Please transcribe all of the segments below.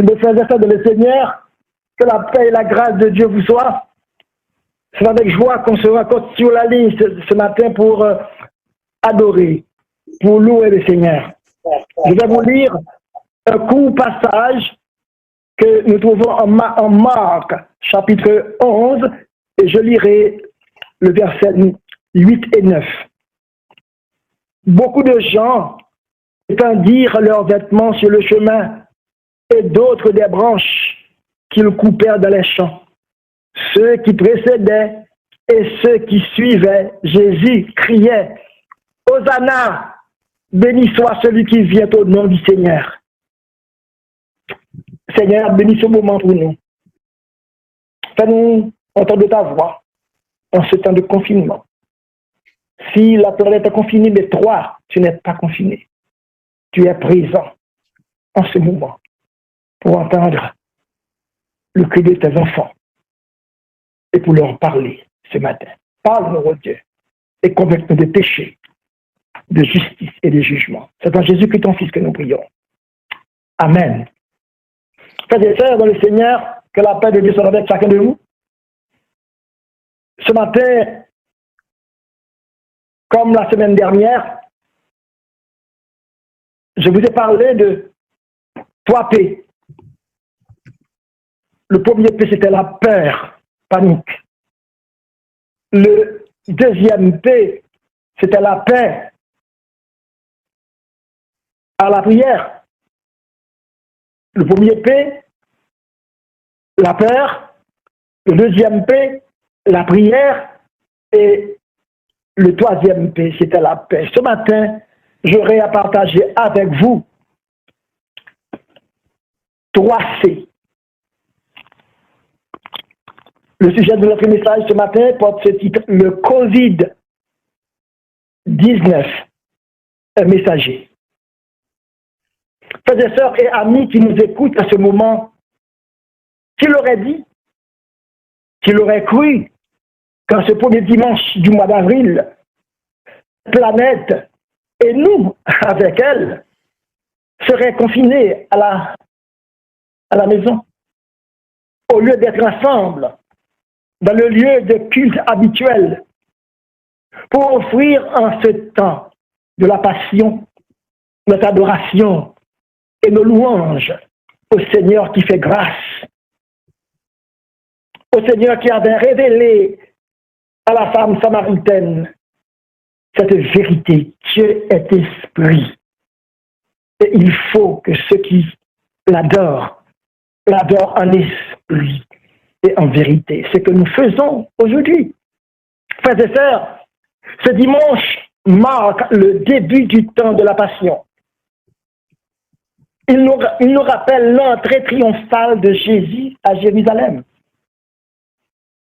Mes frères et sœurs de le Seigneur, que la paix et la grâce de Dieu vous soient. C'est avec joie qu'on se rencontre sur la ligne ce matin pour adorer, pour louer le Seigneur. Je vais vous lire un court passage que nous trouvons en Marc, chapitre 11, et je lirai le verset 8 et 9. Beaucoup de gens étendirent leurs vêtements sur le chemin, et d'autres des branches qu'ils coupèrent dans les champs. Ceux qui précédaient et ceux qui suivaient Jésus criaient « Hosanna, béni soit celui qui vient au nom du Seigneur. » Seigneur, bénis ce moment pour nous. Fais-nous entendre ta voix en ce temps de confinement. Si la planète est confinée, mais toi, tu n'es pas confiné. Tu es présent en ce moment pour entendre le cri de tes enfants et pour leur parler ce matin. Parle-nous, oh Dieu, et convainc-nous de péché, de justice et de jugement. C'est en Jésus-Christ, ton Fils, que nous prions. Amen. Frères et sœurs dans le Seigneur, que la paix de Dieu soit avec chacun de vous. Ce matin, comme la semaine dernière, je vous ai parlé de 3 P. Le premier P, c'était la peur, panique. Le deuxième P, c'était la paix à la prière. Le premier P, la peur. Le deuxième P, la prière. Et le troisième P, c'était la paix. Ce matin, j'aurai à partager avec vous 3 C. Le sujet de notre message ce matin porte ce titre, le COVID-19, un messager. Frères et sœurs et amis qui nous écoutent à ce moment, qui l'aurait dit, qui l'aurait cru, quand ce premier dimanche du mois d'avril, la planète et nous avec elle seraient confinés à la maison, au lieu d'être ensemble dans le lieu de culte habituel, pour offrir en ce temps de la passion, notre adoration et nos louanges au Seigneur qui fait grâce, au Seigneur qui avait révélé à la femme samaritaine cette vérité. Dieu est esprit. Et il faut que ceux qui l'adorent en esprit et en vérité. Ce que nous faisons aujourd'hui. Frères et sœurs, ce dimanche marque le début du temps de la Passion. Il nous rappelle l'entrée triomphale de Jésus à Jérusalem.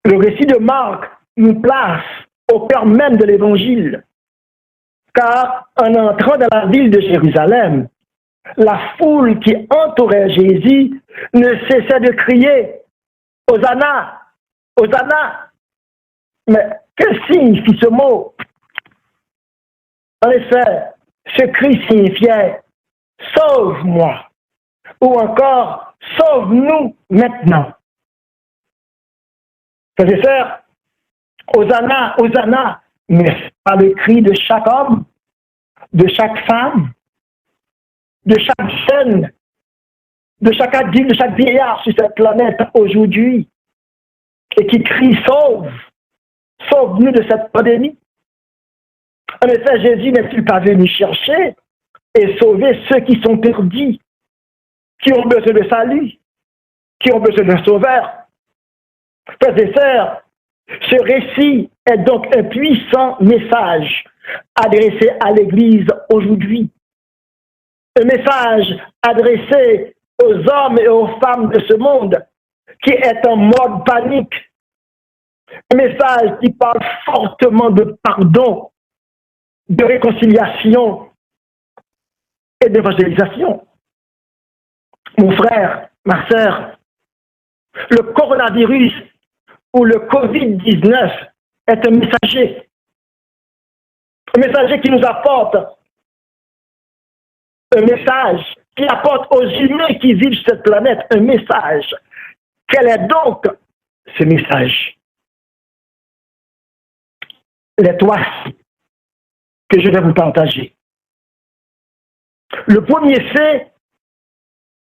Le récit de Marc nous place au cœur même de l'Évangile, car en entrant dans la ville de Jérusalem, la foule qui entourait Jésus ne cessait de crier « Hosanna! Hosanna !» Mais que signifie ce mot? En effet, ce cri signifiait « Sauve-moi » ou encore « Sauve-nous maintenant ». Frères et sœurs, Hosanna, Hosanna, n'est-ce pas le cri de chaque homme, de chaque femme, de chaque jeune, de chaque adulte, de chaque vieillard sur cette planète aujourd'hui, et qui crie « Sauve! Sauve-nous de cette pandémie ». En effet, Jésus n'est-il pas venu chercher et sauver ceux qui sont perdus, qui ont besoin de salut, qui ont besoin d'un sauveur? Frères et sœurs, ce récit est donc un puissant message adressé à l'Église aujourd'hui. Un message adressé aux hommes et aux femmes de ce monde qui est en mode panique. Un message qui parle fortement de pardon, de réconciliation et d'évangélisation. Mon frère, ma sœur, le coronavirus ou le COVID-19 est un messager. Un messager qui nous apporte un message qui apporte aux humains qui vivent sur cette planète un message. Quel est donc ce message? Les trois que je vais vous partager. Le premier, c'est,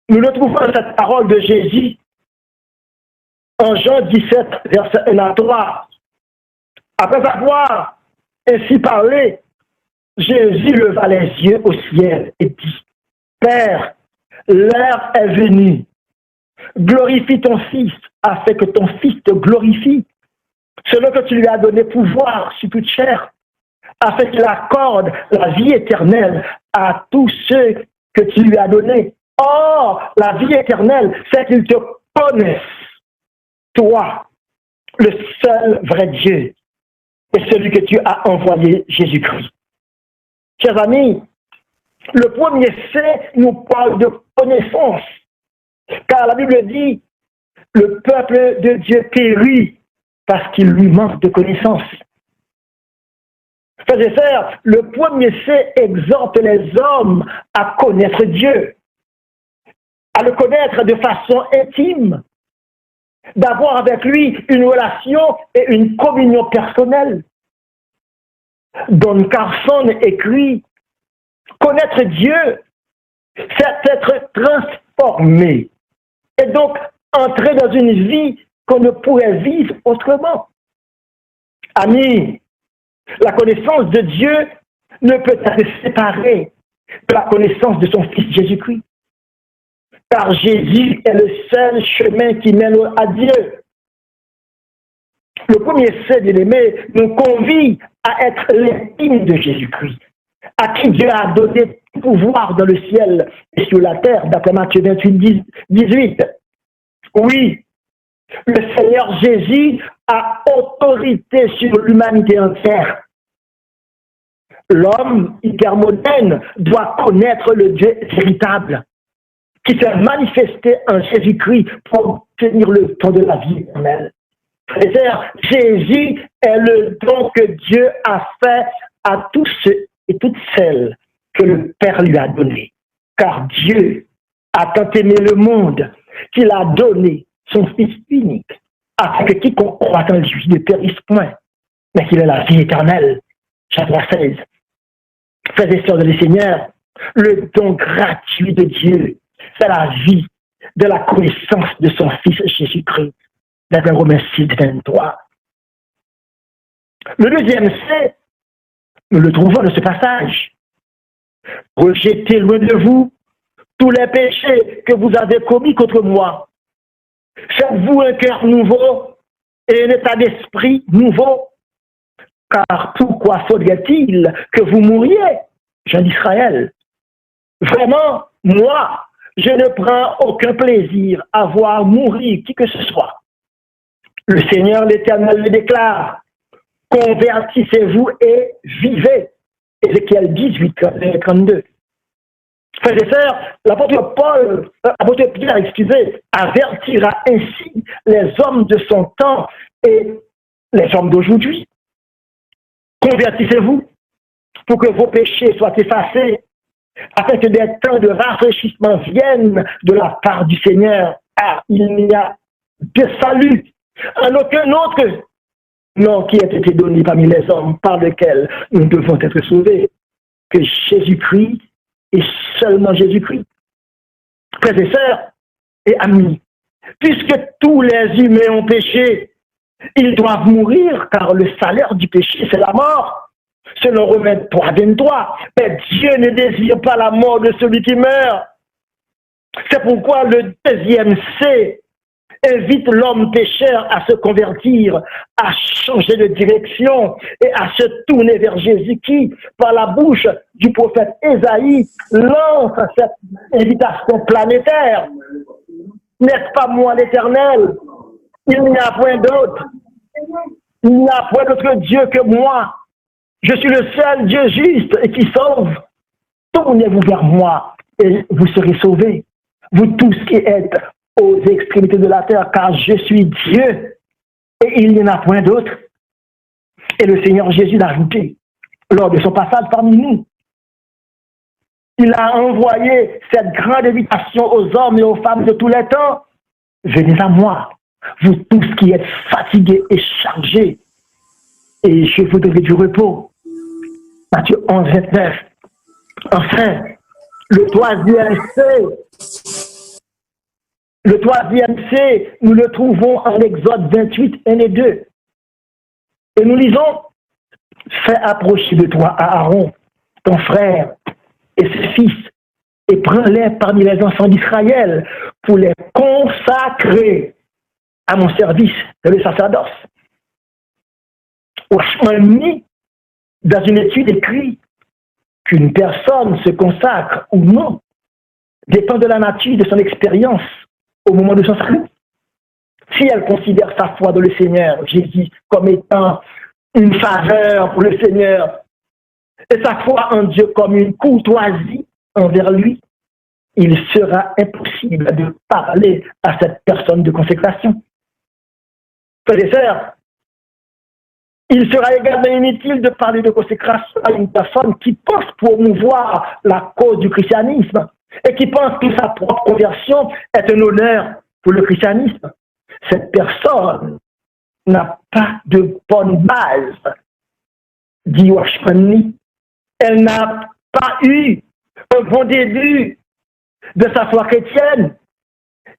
nous le trouvons dans cette parole de Jésus en Jean 17, verset 1 à 3. Après avoir ainsi parlé, Jésus leva les yeux au ciel et dit, Père, l'heure est venue. Glorifie ton Fils, afin que ton Fils te glorifie, selon que tu lui as donné pouvoir sur toute chair, afin qu'il accorde la vie éternelle à tous ceux que tu lui as donnés. Or, la vie éternelle, c'est qu'ils te connaissent, toi, le seul vrai Dieu, et celui que tu as envoyé, Jésus-Christ. Chers amis, le premier c'est nous parle de connaissance, car la Bible dit, le peuple de Dieu périt parce qu'il lui manque de connaissance. Frères et sœurs, le premier c'est exhorte les hommes à connaître Dieu, à le connaître de façon intime, d'avoir avec lui une relation et une communion personnelle. Don Carson écrit, connaître Dieu, c'est être transformé et donc entrer dans une vie qu'on ne pourrait vivre autrement. Amis, la connaissance de Dieu ne peut être séparée de la connaissance de son Fils Jésus-Christ. Car Jésus est le seul chemin qui mène à Dieu. Le premier c'est, bien-aimé, nous convie à être l'intime de Jésus-Christ, à qui Dieu a donné pouvoir dans le ciel et sur la terre, d'après Matthieu 28, 18. Oui, le Seigneur Jésus a autorité sur l'humanité entière. L'homme hypermoderne doit connaître le Dieu véritable, qui s'est manifesté en Jésus-Christ pour obtenir le don de la vie éternelle. Frères, Jésus est le don que Dieu a fait à tous ceux et toutes celles que le Père lui a donné. Car Dieu a tant aimé le monde qu'il a donné son Fils unique, afin que quiconque croit en lui ne périsse point, mais qu'il ait la vie éternelle. Chapitre 16. Frères et sœurs du Seigneur, le don gratuit de Dieu, c'est la vie de la connaissance de son Fils Jésus-Christ. D'après Romains 6, 23. Le deuxième c'est, nous le trouvons dans ce passage, rejetez loin de vous tous les péchés que vous avez commis contre moi. Faites-vous un cœur nouveau et un état d'esprit nouveau. Car pourquoi faudrait-il que vous mouriez, gens d'Israël? Vraiment, moi, je ne prends aucun plaisir à voir mourir qui que ce soit. Le Seigneur l'Éternel le déclare, convertissez-vous et vivez. Ézéchiel 18, 32. Frères et sœurs, l'apôtre Pierre, avertira ainsi les hommes de son temps et les hommes d'aujourd'hui. Convertissez-vous pour que vos péchés soient effacés, afin que des temps de rafraîchissement viennent de la part du Seigneur. Ah, il n'y a de salut en aucun autre nom qui ait été donné parmi les hommes par lequel nous devons être sauvés que Jésus-Christ et seulement Jésus-Christ. Frères et sœurs et amis, puisque tous les humains ont péché, ils doivent mourir car le salaire du péché c'est la mort. Selon Romains 3, 23, mais Dieu ne désire pas la mort de celui qui meurt. C'est pourquoi le deuxième C invite l'homme pécheur à se convertir, à changer de direction et à se tourner vers Jésus qui, par la bouche du prophète Ésaïe, lance cette invitation planétaire. N'est-ce pas moi l'Éternel? Il n'y a point d'autre. Il n'y a point d'autre Dieu que moi. Je suis le seul Dieu juste et qui sauve. Tournez-vous vers moi et vous serez sauvés. Vous tous qui êtes aux extrémités de la terre, car je suis Dieu et il n'y en a point d'autre. Et le Seigneur Jésus l'a ajouté lors de son passage parmi nous. Il a envoyé cette grande invitation aux hommes et aux femmes de tous les temps. Venez à moi, vous tous qui êtes fatigués et chargés, et je vous donnerai du repos. Matthieu 11, 29. Enfin, le troisième C, nous le trouvons en Exode 28, 1 et 2. Et nous lisons, fais approcher de toi Aaron, ton frère, et ses fils, et prends-les parmi les enfants d'Israël pour les consacrer à mon service de le sacerdoce. Watchman Nee, dans une étude, écrit qu'une personne se consacre ou non dépend de la nature de son expérience au moment de son salut. Si elle considère sa foi dans le Seigneur Jésus comme étant une faveur pour le Seigneur et sa foi en Dieu comme une courtoisie envers lui, il sera impossible de parler à cette personne de consécration. Frères et sœurs, il sera également inutile de parler de consécration à une personne qui pense promouvoir la cause du christianisme et qui pense que sa propre conversion est un honneur pour le christianisme. Cette personne n'a pas de bonne base, dit Watchman Nee. Elle n'a pas eu un bon début de sa foi chrétienne.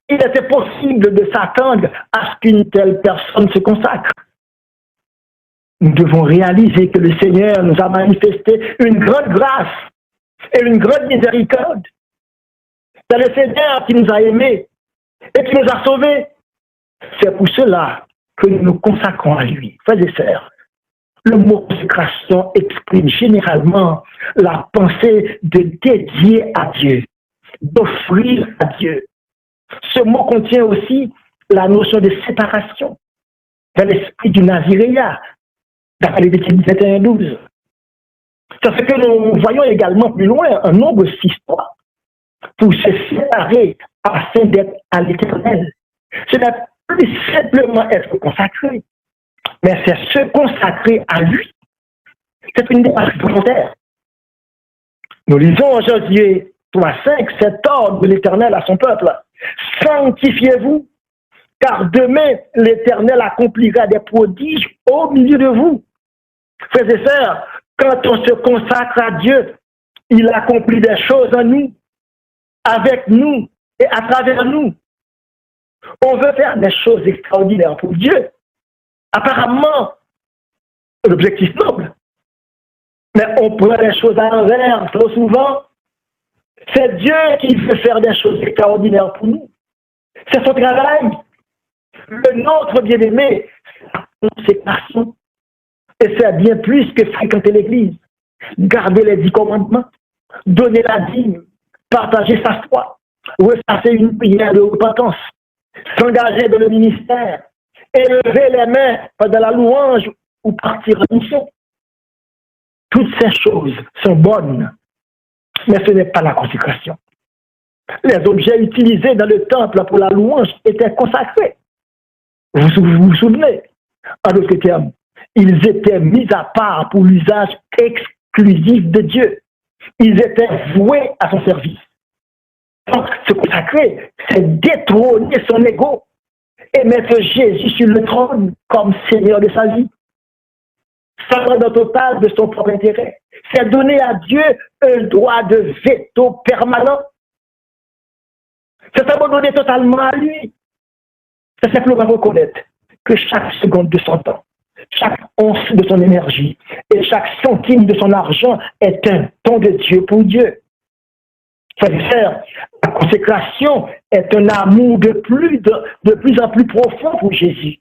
Il était possible de s'attendre à ce qu'une telle personne se consacre. Nous devons réaliser que le Seigneur nous a manifesté une grande grâce et une grande miséricorde. C'est le Seigneur qui nous a aimés et qui nous a sauvés. C'est pour cela que nous nous consacrons à lui. Frères et sœurs, le mot consécration exprime généralement la pensée de dédier à Dieu, d'offrir à Dieu. Ce mot contient aussi la notion de séparation dans l'esprit du Naziréat, d'après Lévitique 21-12. C'est ce que nous voyons également plus loin, un nombre 6-3, pour se séparer afin d'être à l'Éternel. Ce n'est plus simplement être consacré, mais c'est se consacrer à lui. C'est une démarche volontaire. Nous lisons en Josué 3:5 cet ordre de l'Éternel à son peuple. Sanctifiez-vous, car demain l'Éternel accomplira des prodiges au milieu de vous. Frères et sœurs, quand on se consacre à Dieu, il accomplit des choses en nous, avec nous et à travers nous. On veut faire des choses extraordinaires pour Dieu. Apparemment, l'objectif noble. Mais on prend les choses à l'envers trop souvent. C'est Dieu qui veut faire des choses extraordinaires pour nous. C'est son travail. Le nôtre bien-aimé, c'est la consécration. Et c'est bien plus que fréquenter l'église, garder les 10 commandements, donner la dîme, partager sa foi, ressasser une prière de repentance, s'engager dans le ministère, élever les mains pendant la louange ou partir en mission. Toutes ces choses sont bonnes, mais ce n'est pas la consécration. Les objets utilisés dans le temple pour la louange étaient consacrés. Vous vous souvenez? En d'autres termes, ils étaient mis à part pour l'usage exclusif de Dieu. Ils étaient voués à son service. Donc, se consacrer, c'est détrôner son ego et mettre Jésus sur le trône comme Seigneur de sa vie. S'abandonner total de son propre intérêt. C'est donner à Dieu un droit de veto permanent. C'est s'abandonner totalement à lui. C'est simplement reconnaître que chaque seconde de son temps, chaque once de son énergie et chaque centime de son argent est un don de Dieu pour Dieu. Frères et sœurs, la consécration est un amour de plus en plus profond pour Jésus.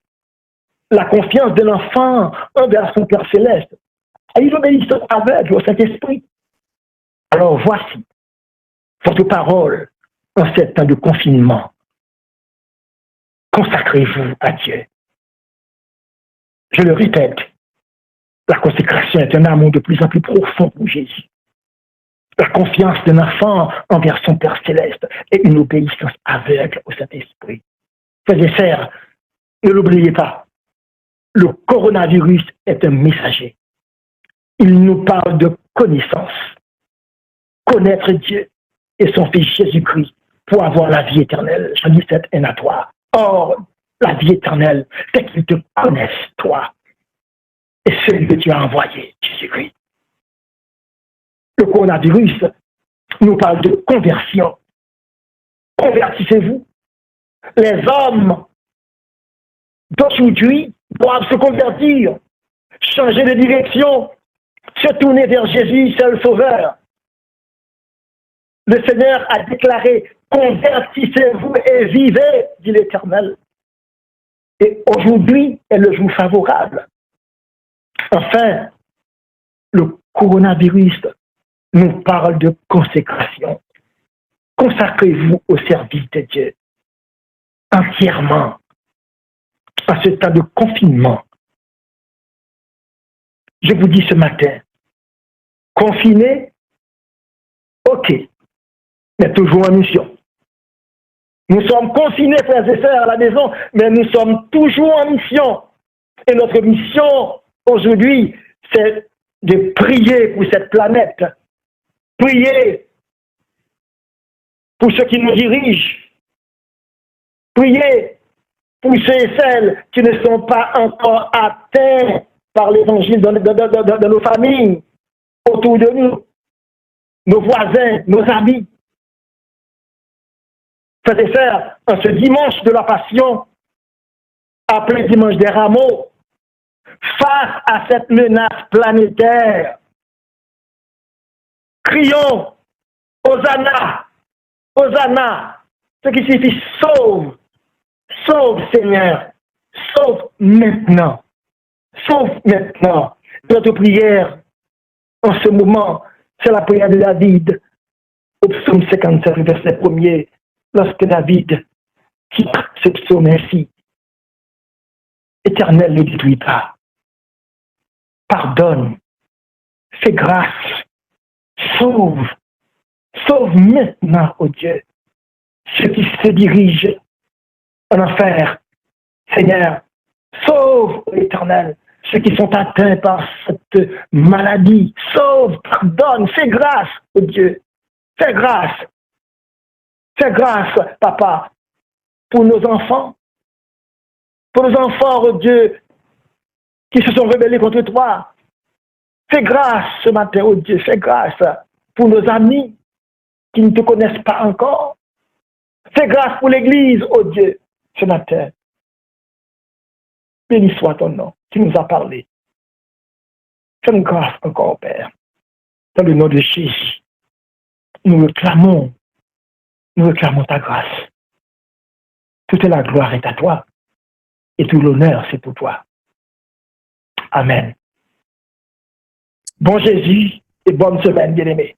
La confiance de l'enfant envers son Père céleste et une obéissance aveugle au Saint-Esprit. Alors voici votre parole en ces temps de confinement. Consacrez-vous à Dieu. Je le répète, la consécration est un amour de plus en plus profond pour Jésus. La confiance d'un enfant envers son Père céleste et une obéissance aveugle au Saint-Esprit. Frères et sœurs, ne l'oubliez pas, le coronavirus est un messager. Il nous parle de connaissance. connaître Dieu et son Fils Jésus-Christ pour avoir la vie éternelle. Jean 17, 1 à 3. Or, la vie éternelle, c'est qu'ils te connaissent, toi, et celui que tu as envoyé, Jésus-Christ. Le coronavirus nous parle de conversion. Convertissez-vous. Les hommes d'aujourd'hui doivent se convertir, changer de direction, se tourner vers Jésus, seul sauveur. Le Seigneur a déclaré, convertissez-vous et vivez, dit l'Éternel. Et aujourd'hui est le jour favorable. Enfin, le coronavirus nous parle de consécration. Consacrez-vous au service de Dieu entièrement à ce temps de confinement. Je vous dis ce matin, confiné, ok, mais toujours en mission. Nous sommes confinés, frères et sœurs, à la maison, mais nous sommes toujours en mission. Et notre mission aujourd'hui, c'est de prier pour cette planète, prier pour ceux qui nous dirigent, prier pour ceux et celles qui ne sont pas encore atteints par l'évangile dans nos familles, autour de nous, nos voisins, nos amis. Frères et sœurs, en ce dimanche de la Passion, appelé dimanche des Rameaux, face à cette menace planétaire, crions, Hosanna, Hosanna, ce qui signifie sauve, sauve Seigneur, sauve maintenant, sauve maintenant. Notre prière en ce moment, c'est la prière de David au psaume 57, verset 1er, lorsque David quitte ce psaume ainsi. Éternel, ne détruis pas. Pardonne. Fais grâce. Sauve. Sauve maintenant, ô Dieu, ceux qui se dirigent en enfer. Seigneur, sauve, ô Éternel, ceux qui sont atteints par cette maladie. Sauve, pardonne, fais grâce, ô Dieu. Fais grâce. Fais grâce, Papa, pour nos enfants. Pour nos enfants, oh Dieu, qui se sont rebellés contre toi. Fais grâce ce matin, oh Dieu, fais grâce pour nos amis qui ne te connaissent pas encore. Fais grâce pour l'Église, oh Dieu, ce matin. Béni soit ton nom, tu nous as parlé. Fais-nous grâce encore, Père. Dans le nom de Jésus, nous réclamons ta grâce. Toute la gloire est à toi et tout l'honneur, c'est pour toi. Amen. Bon Jésus et bonne semaine, bien-aimés.